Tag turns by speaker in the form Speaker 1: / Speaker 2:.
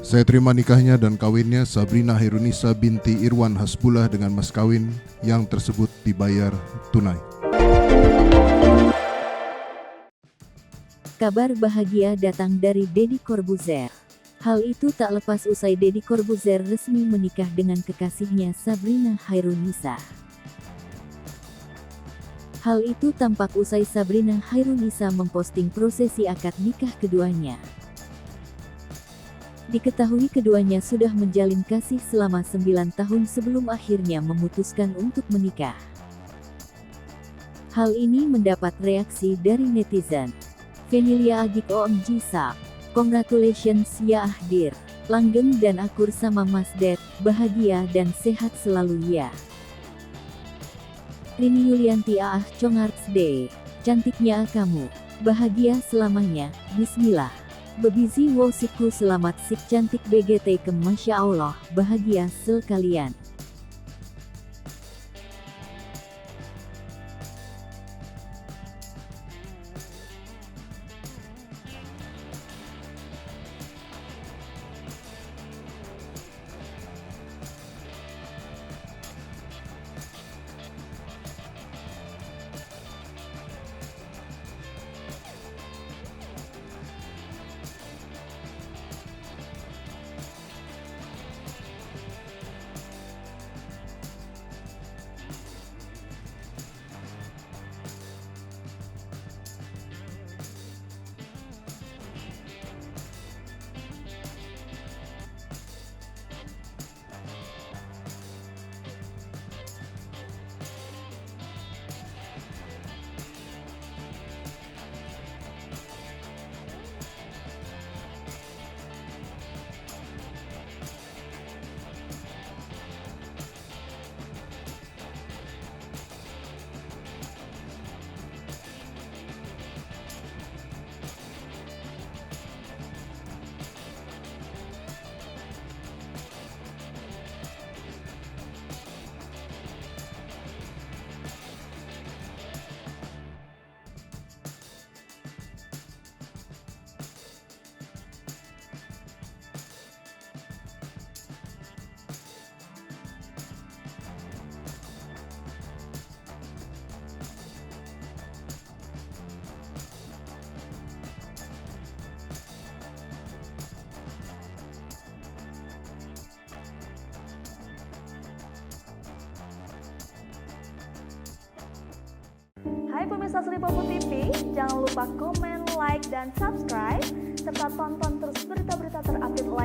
Speaker 1: Saya terima nikahnya dan kawinnya Sabrina Hairunisa binti Irwan Hasbullah dengan mas kawin yang tersebut dibayar tunai.
Speaker 2: Kabar bahagia datang dari Deddy Corbuzier. Hal itu tak lepas usai Deddy Corbuzier resmi menikah dengan kekasihnya Sabrina Hairunisa. Hal itu tampak usai Sabrina Hairunisa memposting prosesi akad nikah keduanya. Diketahui keduanya sudah menjalin kasih selama 9 tahun sebelum akhirnya memutuskan untuk menikah. Hal ini mendapat reaksi dari netizen. Venilia Agik OMG Sak, congratulations ya Ahdir, langgeng dan akur sama Mas Ded, bahagia dan sehat selalu ya. Rini Yulianti Ah Congarts Day, cantiknya kamu, bahagia selamanya, bismillah. Bebizi wosiku selamat sik cantik BGT ke Masya Allah, bahagia sekalian.
Speaker 3: Hai pemirsa Sri Popo TV, jangan lupa komen, like, dan subscribe, serta tonton terus berita-berita terupdate lainnya